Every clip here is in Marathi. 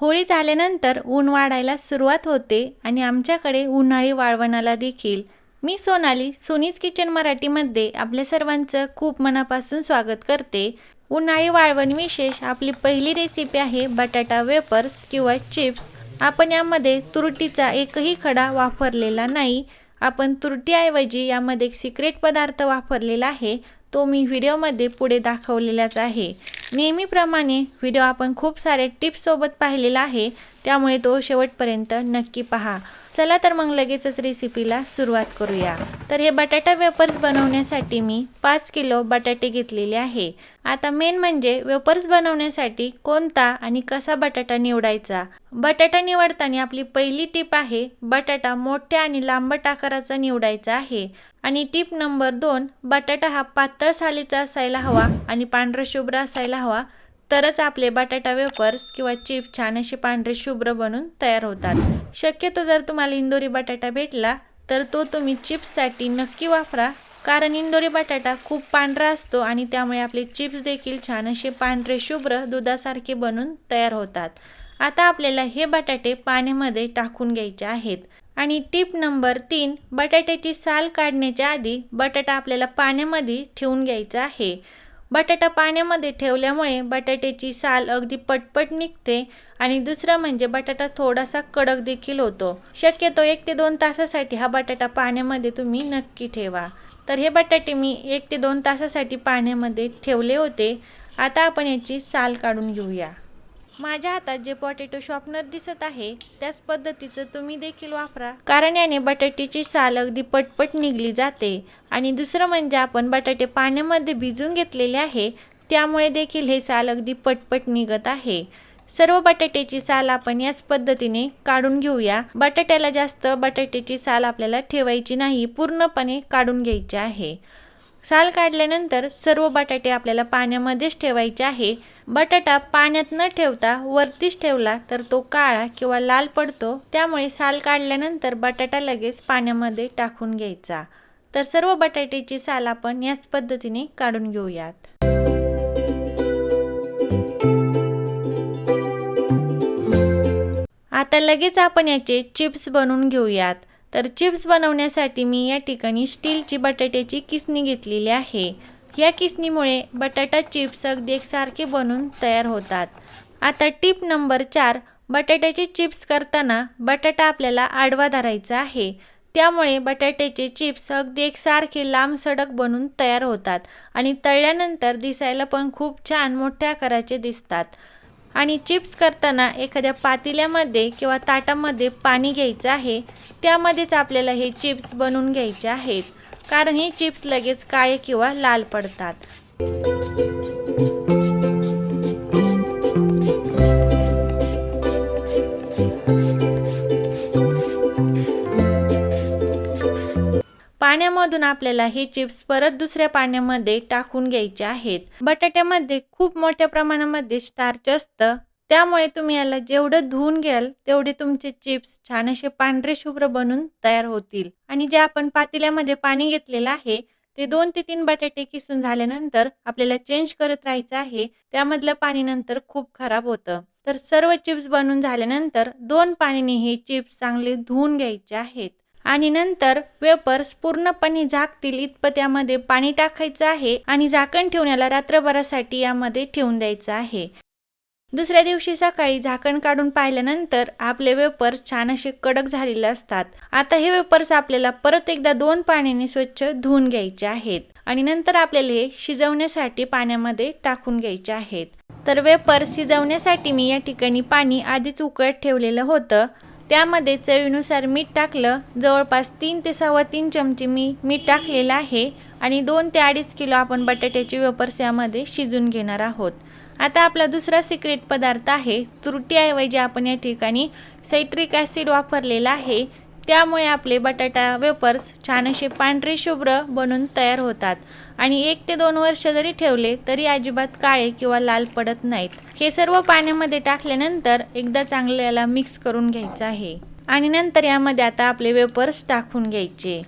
होळी झाल्यानंतर ऊन वाढायला सुरुवात होते आणि आमच्याकडे उन्हाळी वाळवणाला देखील मी सोनाली सोनीज किचन मराठीमध्ये आपल्या सर्वांचं खूप मनापासून स्वागत करते। उन्हाळी वाळवण विशेष आपली पहिली रेसिपी आहे बटाटा वेफर्स किंवा चिप्स। आपण यामध्ये तुरटीचा एकही खडा वापरलेला नाही। आपण तुरटीऐवजी यामध्ये एक सिक्रेट पदार्थ वापरलेला आहे, तो मी व्हिडिओमध्ये पुढे दाखवलेलाच आहे। नेहमीप्रमाणे व्हिडिओ आपण खूप सारे टिप्स सोबत पाहिलेला आहे, त्यामुळे तो शेवटपर्यंत नक्की पहा। चला तर मग लगेचच रेसिपीला सुरुवात करूया। तर हे बटाटा वेफर्स बनवण्यासाठी मी 5 किलो बटाटे घेतलेले आहे। आता मेन म्हणजे वेफर्स बनवण्यासाठी कोणता आणि कसा बटाटा निवडायचा। बटाटा निवडताना आपली पहिली टिप आहे, बटाटा मोठ्या आणि लांबट आकाराचा निवडायचा आहे। आणि टिप नंबर 2, बटाटा हा पातळ सालीचा असायला हवा आणि पांढरा शुभ्र असायला हवा, तरच आपले बटाटा वेफर्स किंवा चिप्स छान असे पांढरे शुभ्र बनून तयार होतात। शक्यतो जर तुम्हाला इंदोरी बटाटा भेटला तर तो तुम्ही चिप्ससाठी नक्की वापरा, कारण इंदोरी बटाटा खूप पांढरा असतो आणि त्यामुळे आपले चिप्स देखील छान असे पांढरे शुभ्र दुधासारखे बनून तयार होतात। आता आपल्याला हे बटाटे पाण्यामध्ये टाकून घ्यायचे आहेत। आणि टिप नंबर 3, बटाट्याची साल काढण्याच्या आधी बटाटा आपल्याला पाण्यामध्ये ठेवून घ्यायचा आहे। बटाटा पाण्यामध्ये ठेवल्यामुळे बटाट्याची साल अगदी पटपट निघते आणि दुसरं म्हणजे बटाटा थोडासा कडक देखील होतो। शक्यतो 1 ते 2 तासासाठी हा बटाटा पाण्यामध्ये तुम्ही नक्की ठेवा। तर हे बटाटे मी 1 ते 2 तासासाठी पाण्यामध्ये ठेवले होते। आता आपण याची साल काढून घेऊया। माझ्या हातात जे पोटॅटो शॉर्पनर दिसत आहे त्याच पद्धतीचं तुम्ही देखील वापरा, कारण याने बटाट्याची साल अगदी पटपट निघली जाते। आणि दुसरं म्हणजे आपण बटाटे पाण्यामध्ये भिजून घेतलेले आहे, त्यामुळे देखील हे साल अगदी पटपट निघत आहे। सर्व बटाट्याची साल आपण याच पद्धतीने काढून घेऊया। बटाट्याला जास्त बटाट्याची साल आपल्याला ठेवायची नाही, पूर्णपणे काढून घ्यायची आहे। साल काढल्यानंतर सर्व बटाटे आपल्याला पाण्यामध्येच ठेवायचे आहे। बटाटा पाण्यात न ठेवता वरतीच ठेवला तर तो काळा किंवा लाल पडतो, त्यामुळे साल काढल्यानंतर बटाटा लगेच पाण्यामध्ये टाकून घ्यायचा। तर सर्व बटाट्याची साल आपण याच पद्धतीने काढून घेऊयात। आता लगेच आपण याचे चिप्स बनवून घेऊयात। तर चिप्स बनवण्यासाठी मी या ठिकाणी स्टीलची बटाट्याची किसणी घेतलेली आहे। या किसणीमुळे बटाटा चिप्स अगदी एकसारखे बनून तयार होतात। आता टिप नंबर 4, बटाट्याचे चिप्स करताना बटाटा आपल्याला आडवा धरायचा आहे, त्यामुळे बटाट्याचे चिप्स अगदी एकसारखे लांब सडक बनून तयार होतात आणि तळल्यानंतर दिसायला पण खूप छान मोठ्या आकाराचे दिसतात। आणि चिप्स करताना एखाद्या पातेल्यामध्ये किंवा ताटामध्ये पाणी घ्यायचं आहे, त्यामध्येच आपल्याला हे चिप्स बनवून घ्यायचे आहेत, कारण हे चिप्स लगेच काळे किंवा लाल पडतात। पाण्यामधून आपल्याला हे चिप्स परत दुसऱ्या पाण्यामध्ये टाकून घ्यायचे आहेत। बटाट्यामध्ये खूप मोठ्या प्रमाणामध्ये स्टार्च असतं, त्यामुळे तुम्ही याला जेवढं धुवून घ्याल तेवढे तुमचे चिप्स छान असे पांढरे शुभ्र बनून तयार होतील। आणि जे आपण पातेल्यामध्ये पाणी घेतलेलं आहे ते 2 ते 3 बटाटे किसून झाल्यानंतर आपल्याला चेंज करत राहायचं आहे, त्यामधलं पाणी नंतर खूप खराब होतं। तर सर्व चिप्स बनवून झाल्यानंतर 2 पाण्याने हे चिप्स चांगले धुवून घ्यायचे आहेत। आणि नंतर वेफर्स पूर्णपणे झाकतील इतपत यामध्ये पाणी टाकायचं आहे आणि झाकण ठेवून याला रात्रभरासाठी यामध्ये ठेवून द्यायचं आहे। दुसऱ्या दिवशी सकाळी झाकण काढून पाहिल्यानंतर आपले वेफर्स छान असे कडक झालेले असतात। आता हे वेफर्स आपल्याला परत एकदा 2 पाण्याने स्वच्छ धुवून घ्यायचे आहेत आणि नंतर आपल्याला हे शिजवण्यासाठी पाण्यामध्ये टाकून घ्यायचे आहेत। तर वेफर्स शिजवण्यासाठी मी या ठिकाणी पाणी आधीच उकळत ठेवलेलं होतं, त्यामध्ये चवीनुसार मीठ टाकलं। जवळपास 3 ते 3.25 चमचे मी मीठ टाकलेलं आहे आणि 2 ते 2.5 किलो आपण बटाट्याचे वेफर्स यामध्ये शिजून घेणार आहोत। आता आपला दुसरा सिक्रेट पदार्थ आहे, तुरटीऐवजी आपण या ठिकाणी सायट्रिक ॲसिड वापरलेला आहे, त्यामुळे आपले बटाटा वेफर्स छान असे पांढरे शुभ्र बनून तयार होतात आणि 1 ते 2 वर्ष जरी ठेवले तरी अजिबात काळे किंवा लाल पडत नाहीत। हे सर्व पाण्यामध्ये टाकल्यानंतर एकदा चांगलं याला मिक्स करून घ्यायचं आहे आणि नंतर यामध्ये आता आपले वेफर्स टाकून घ्यायचे।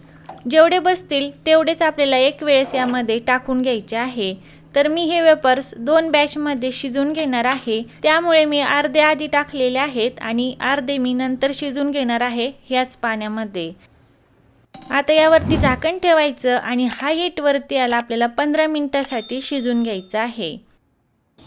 जेवढे बसतील तेवढेच आपल्याला एक वेळेस यामध्ये टाकून घ्यायचे आहे। तर मी हे वेपर्स 2 बॅचमध्ये शिजवून घेणार आहे, त्यामुळे मी अर्धे आधी टाकलेले आहेत आणि अर्धे मी नंतर शिजवून घेणार आहे ह्याच पाण्यामध्ये। आता यावरती झाकण ठेवायचं आणि हाय हीटवरती याला आपल्याला 15 मिनिटासाठी शिजवून घ्यायचं आहे।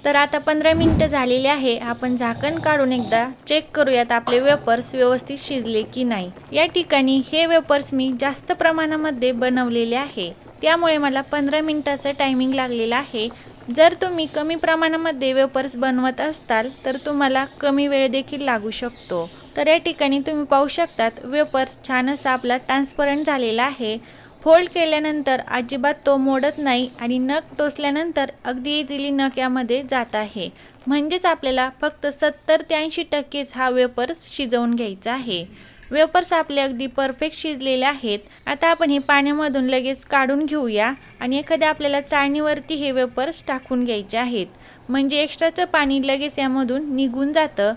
तर आता 15 मिनिटं झालेली आहे, आपण झाकण काढून एकदा चेक करूयात आपले वेपर्स व्यवस्थित शिजले की नाही। या ठिकाणी हे वेपर्स मी जास्त प्रमाणामध्ये बनवलेले आहे, त्यामुळे मला 15 मिनिटाचं टायमिंग लागलेला आहे। जर तुम्ही कमी प्रमाणामध्ये वेपर्स बनवत असाल तर तुम्हाला कमी वेळ देखील लागू शकतो। तर या ठिकाणी तुम्ही पाहू शकतात वेपर्स छान असा आपला ट्रान्सपरंट झालेला आहे। फोल्ड केल्यानंतर अजिबात तो मोडत नाही आणि नख टोचल्यानंतर अगदी इझिली नख यामध्ये जात आहे। म्हणजेच आपल्याला फक्त 70 ते 80% हा वेपर्स शिजवून घ्यायचा आहे। वेपर्स आपले अगदी परफेक्ट शिजलेले आहेत। आता आपण हे पाण्यामधून लगेच काढून घेऊया आणि एखाद्या आपल्याला चाळणीवरती हे वेपर्स टाकून घ्यायचे आहेत, म्हणजे एक्स्ट्राचं पाणी लगेच यामधून निघून जातं।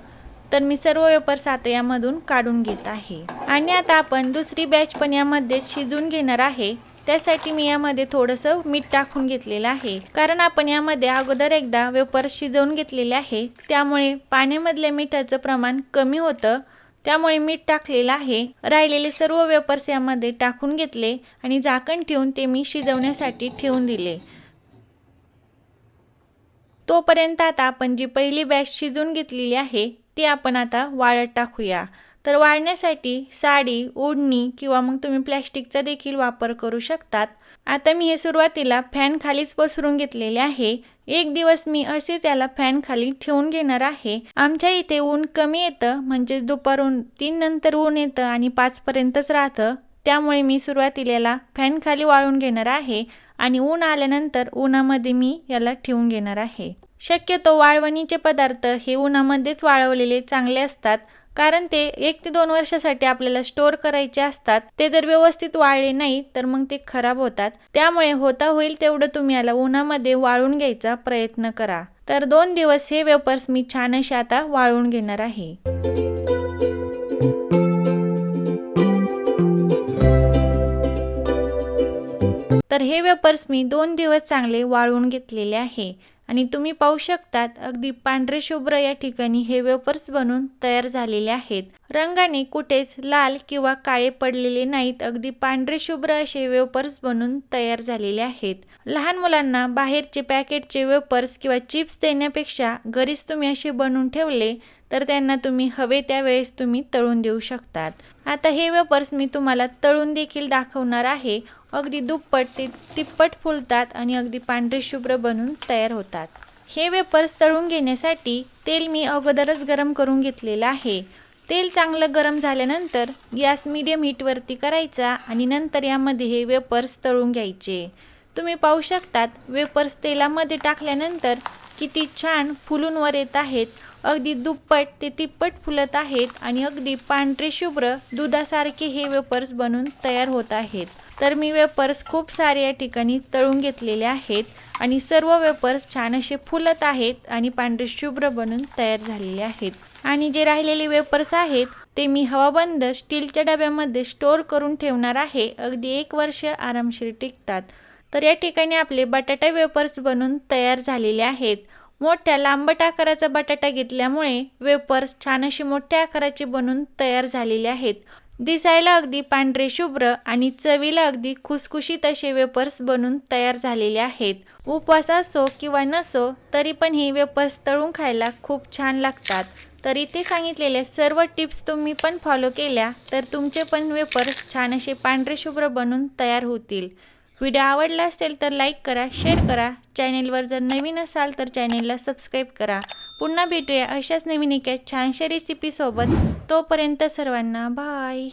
तर मी सर्व वेपर्स आता यामधून काढून घेत आहे आणि आता आपण दुसरी बॅच पण यामध्ये शिजवून घेणार आहे। त्यासाठी मी यामध्ये थोडंसं मीठ टाकून घेतलेलं आहे, कारण आपण यामध्ये अगोदर एकदा वेपर्स शिजवून घेतलेले आहे, त्यामुळे पाण्यामधल्या मिठाचं प्रमाण कमी होतं, त्यामुळे मीठ टाकलेलं आहे। राहिलेले सर्व वेपर्स यामध्ये टाकून घेतले आणि झाकण ठेवून ते मी शिजवण्यासाठी ठेवून दिले। तोपर्यंत आता आपण जी पहिली बॅच शिजवून घेतलेली आहे ती आपण आता वाळत टाकूया। तर वाळण्यासाठी साडी, ओढणी किंवा मग तुम्ही प्लॅस्टिकचा देखील वापर करू शकतात। आता मी हे सुरुवातीला फॅन खालीच पसरून घेतलेले आहे। एक दिवस मी असेच याला फॅन खाली ठेवून घेणार आहे। आमच्या इथे ऊन कमी येतं, म्हणजे दुपारून 3 नंतर ऊन येतं आणि 5 पर्यंतच राहतं, त्यामुळे मी सुरुवातीला याला फॅन खाली वाळून घेणार आहे आणि ऊन आल्यानंतर उन्हामध्ये मी याला ठेवून घेणार आहे। शक्यतो वाळवणीचे पदार्थ हे उन्हामध्येच वाळवलेले चांगले असतात, कारण ते 1 ते 2 वर्षासाठी आपल्याला स्टोअर करायचे असतात। ते जर व्यवस्थित वाळले नाही तर मग ते खराब होतात, त्यामुळे होता होईल तेवढं तुम्ही याला उन्हामध्ये वाळून घ्यायचा प्रयत्न करा। तर 2 दिवस हे वेपर्स मी छान असे आता वाळवून घेणार आहे। तर हे वेपर्स मी 2 दिवस चांगले वाळवून घेतलेले आहे आणि तुम्ही पाहू शकतात अगदी पांढरे शुभ्र या ठिकाणी हे वेपर्स बनून तयार झालेले आहेत। रंगाने कुठेच लाल किंवा काळे पडलेले नाहीत, अगदी पांढरे शुभ्र असे वेपर्स बनून तयार झालेले आहेत। लहान मुलांना बाहेरचे पॅकेटचे वेपर्स किंवा चिप्स देण्यापेक्षा घरीच तुम्ही असे बनवून ठेवले तर त्यांना तुम्ही हवे त्यावेळेस तुम्ही तळून देऊ शकतात। आता हे वेपर्स मी तुम्हाला तळून देखील दाखवणार आहे। अगदी दुप्पट ते तिप्पट फुलतात आणि अगदी पांढरे शुभ्र बनून तयार होतात। हे वेपर्स तळून घेण्यासाठी तेल मी अगोदरच गरम करून घेतलेलं आहे। तेल चांगलं गरम झाल्यानंतर गॅस मीडियम हीटवरती करायचा आणि नंतर यामध्ये हे वेपर्स तळून घ्यायचे। तुम्ही पाहू शकतात वेपर्स तेलामध्ये टाकल्यानंतर किती छान फुलून वर येत आहेत, अगदी दुप्पट ते तिप्पट फुलत आहेत आणि अगदी पांढरे शुभ्र दुधासारखे हे वेपर्स बनून तयार होत आहेत। तर मी वेपर्स खूप सारे या ठिकाणी तळून घेतलेले आहेत आणि सर्व वेपर्स छान असे फुलत आहेत आणि पांढरे शुभ्र बनून तयार झालेले आहेत। आणि जे राहिलेले वेपर्स आहेत ते मी हवाबंद स्टीलच्या डब्यामध्ये स्टोअर करून ठेवणार आहे, अगदी 1 वर्ष आरामशीर टिकतात। तर या ठिकाणी आपले बटाटा वेपर्स बनून तयार झालेले आहेत। मोठ्या लांबट आकाराचा बटाटा घेतल्यामुळे वेपर्स छान असे मोठ्या आकाराचे बनून तयार झालेले आहेत। दिसायला अगदी पांढरे शुभ्र आणि चवीला अगदी खुसखुशीत असे वेपर्स बनून तयार झालेले आहेत। उपवास असो किंवा नसो तरी पण हे वेपर्स तळून खायला खूप छान लागतात। तर इथे सांगितलेल्या सर्व टिप्स तुम्ही पण फॉलो केल्या तर तुमचे पण वेपर्स छान असे पांढरे शुभ्र बनून तयार होतील। व्हिडिओ आवडला असेल तर लाईक करा, शेअर करा। चॅनेलवर जर नवीन असाल तर चॅनेलला सबस्क्राईब करा। पुन्हा भेटूया अशाच नवीन एका छानशा रेसिपी सोबत। तोपर्यंत सर्वांना बाय।